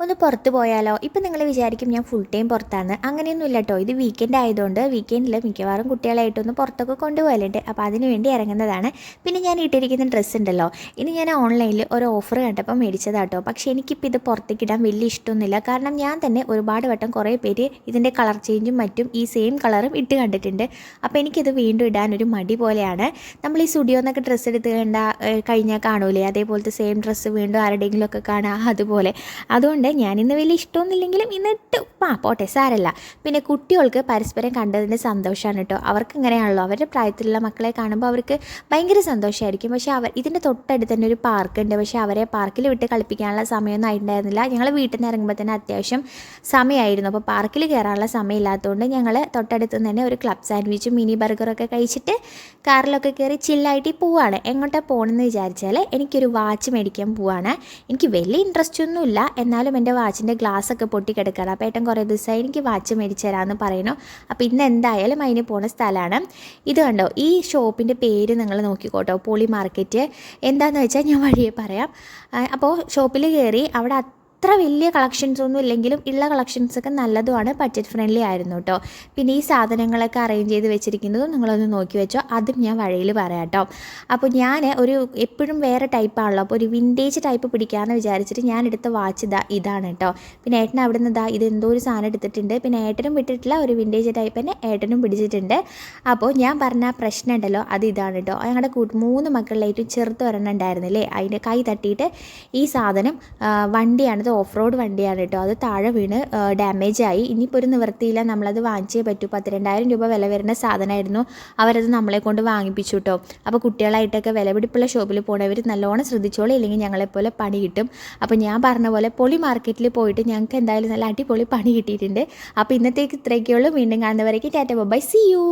ഒന്ന് പുറത്ത് പോയാലോ? ഇപ്പം നിങ്ങൾ വിചാരിക്കും ഞാൻ ഫുൾ ടൈം പുറത്താണ്. അങ്ങനെയൊന്നുമില്ല കേട്ടോ. ഇത് വീക്കെൻഡ് ആയതുകൊണ്ട് വീക്കെൻഡിൽ മിക്കവാറും കുട്ടികളായിട്ടൊന്ന് പുറത്തൊക്കെ കൊണ്ടുപോകലുണ്ട്. അപ്പോൾ അതിന് വേണ്ടി ഇറങ്ങുന്നതാണ്. പിന്നെ ഞാൻ ഇട്ടിരിക്കുന്ന ഡ്രസ്സ് ഉണ്ടല്ലോ, ഇനി ഞാൻ ഓൺലൈനിൽ ഒരു ഓഫർ കണ്ടപ്പോൾ മേടിച്ചതാട്ടോ. പക്ഷേ എനിക്കിപ്പോൾ ഇത് പുറത്തേക്ക് ഇടാൻ വലിയ ഇഷ്ടമൊന്നുമില്ല. കാരണം ഞാൻ തന്നെ ഒരുപാട് വട്ടം കുറേ പേര് ഇതിൻ്റെ കളർ ചേഞ്ചും മറ്റും ഈ സെയിം കളറും ഇട്ട് കണ്ടിട്ടുണ്ട്. അപ്പോൾ എനിക്കിത് വീണ്ടും ഇടാനൊരു മടി പോലെയാണ്. നമ്മൾ ഈ സ്റ്റുഡിയോന്നൊക്കെ ഡ്രസ്സ് എടുത്ത് കഴിഞ്ഞാൽ കാണൂലേ, അതേപോലത്തെ സെയിം ഡ്രസ്സ് വീണ്ടും ആരുടെയെങ്കിലുമൊക്കെ കാണാം അതുപോലെ. അതുകൊണ്ട് ഞാനിന്ന് വലിയ ഇഷ്ടമൊന്നുമില്ലെങ്കിലും ഇന്നിട്ട് പോട്ടെ, സാരല്ല. പിന്നെ കുട്ടികൾക്ക് പരസ്പരം കണ്ടതിൻ്റെ സന്തോഷമാണ് കേട്ടോ. അവർക്ക് ഇങ്ങനെയാണല്ലോ, അവരുടെ പ്രായത്തിലുള്ള മക്കളെ കാണുമ്പോൾ അവർക്ക് ഭയങ്കര സന്തോഷമായിരിക്കും. പക്ഷേ ഇതിൻ്റെ തൊട്ടടുത്ത് തന്നെ ഒരു പാർക്കുണ്ട്. പക്ഷേ അവരെ പാർക്കിൽ വിട്ട് കളിപ്പിക്കാനുള്ള സമയമൊന്നും ആയിട്ടുണ്ടായിരുന്നില്ല. ഞങ്ങൾ വീട്ടിൽ നിന്ന് ഇറങ്ങുമ്പോൾ തന്നെ അത്യാവശ്യം സമയമായിരുന്നു. അപ്പോൾ പാർക്കിൽ കയറാനുള്ള സമയമില്ലാത്തതുകൊണ്ട് ഞങ്ങൾ തൊട്ടടുത്ത് തന്നെ ഒരു ക്ലബ് സാൻഡ്വിച്ചും മിനി ബർഗറൊക്കെ കഴിച്ചിട്ട് കാറിലൊക്കെ കയറി ചില്ലായിട്ട് പോവുകയാണ്. എങ്ങോട്ടാണ് പോകണമെന്ന് വിചാരിച്ചാൽ എനിക്കൊരു വാച്ച് മേടിക്കാൻ പോവുകയാണ്. എനിക്ക് വലിയ ഇൻട്രസ്റ്റ് ഒന്നുമില്ല, എന്നാലും എൻ്റെ വാച്ചിൻ്റെ ഗ്ലാസ്സൊക്കെ പൊട്ടിക്കിടക്കുകയാണ്. അപ്പോൾ ഏട്ടൻ കുറേ ദിവസമായി എനിക്ക് വാച്ച് മേടിച്ച് തരാമെന്ന് പറയുന്നു. അപ്പോൾ ഇന്ന് എന്തായാലും അതിന് പോണ സ്ഥലമാണ്. ഇത് കണ്ടോ, ഈ ഷോപ്പിൻ്റെ പേര് നിങ്ങൾ നോക്കിക്കോട്ടോ, പോളി മാർക്കറ്റ്. എന്താണെന്ന് വെച്ചാൽ ഞാൻ വഴിയെ പറയാം. അപ്പോൾ ഷോപ്പിൽ കയറി അവിടെ അത്ര വലിയ കളക്ഷൻസ് ഒന്നും ഇല്ലെങ്കിലും ഉള്ള കളക്ഷൻസൊക്കെ നല്ലതുമാണ്, ബഡ്ജറ്റ് ഫ്രണ്ട്ലി ആയിരുന്നു കേട്ടോ. പിന്നെ ഈ സാധനങ്ങളൊക്കെ അറേഞ്ച് ചെയ്ത് വെച്ചിരിക്കുന്നതും നിങ്ങളൊന്ന് നോക്കി വെച്ചോ, അതും ഞാൻ വഴിയിൽ പറയാം കേട്ടോ. അപ്പോൾ ഞാൻ എപ്പോഴും വേറെ ടൈപ്പാണല്ലോ, അപ്പോൾ ഒരു വിൻറ്റേജ് ടൈപ്പ് പിടിക്കാമെന്ന് വിചാരിച്ചിട്ട് ഞാൻ എടുത്ത വാച്ച് ഇതാണ് കേട്ടോ. പിന്നെ ഏട്ടൻ അവിടെ നിന്ന് ഇത് എന്തോ ഒരു സാധനം എടുത്തിട്ടുണ്ട്. പിന്നെ ഏട്ടനും വിട്ടിട്ടില്ല, ഒരു വിൻറ്റേജ് ടൈപ്പ് തന്നെ ഏട്ടനും പിടിച്ചിട്ടുണ്ട്. അപ്പോൾ ഞാൻ പറഞ്ഞ പ്രശ്നം ഉണ്ടല്ലോ, അത് ഇതാണ് കേട്ടോ. ഞങ്ങളുടെ 3 മക്കളിലേറ്റവും ചെറുത്ത് ഒരെണ്ണം ഉണ്ടായിരുന്നില്ലേ, അതിൻ്റെ കൈ തട്ടിയിട്ട് ഈ സാധനം വണ്ടിയാണ്, ഓഫ് റോഡ് വണ്ടിയാണ് കേട്ടോ, അത് താഴെ വീണ് ഡാമേജ് ആയി. ഇനിയിപ്പോൾ ഒരു നിവൃത്തിയില്ല, നമ്മളത് വാങ്ങിച്ചേ പറ്റൂ. 12,000 രൂപ വില വരുന്ന സാധനമായിരുന്നു. അവരത് നമ്മളെ കൊണ്ട് വാങ്ങിപ്പിച്ചു കേട്ടോ. അപ്പോൾ കുട്ടികളായിട്ടൊക്കെ വിലപിടിപ്പുള്ള ഷോപ്പിൽ പോണവർ നല്ലോണം ശ്രദ്ധിച്ചോളൂ, ഇല്ലെങ്കിൽ ഞങ്ങളെപ്പോലെ പണി കിട്ടും. അപ്പോൾ ഞാൻ പറഞ്ഞ പോലെ പൊളി മാർക്കറ്റിൽ പോയിട്ട് ഞങ്ങൾക്ക് എന്തായാലും നല്ല അടിപൊളി പണി കിട്ടിയിട്ടുണ്ട്. അപ്പോൾ ഇന്നത്തേക്ക് ഇത്രയൊക്കെയുള്ളൂ. വീണ്ടും കാണുന്നവരേക്ക് ടാറ്റ ബൈ, സീ യു.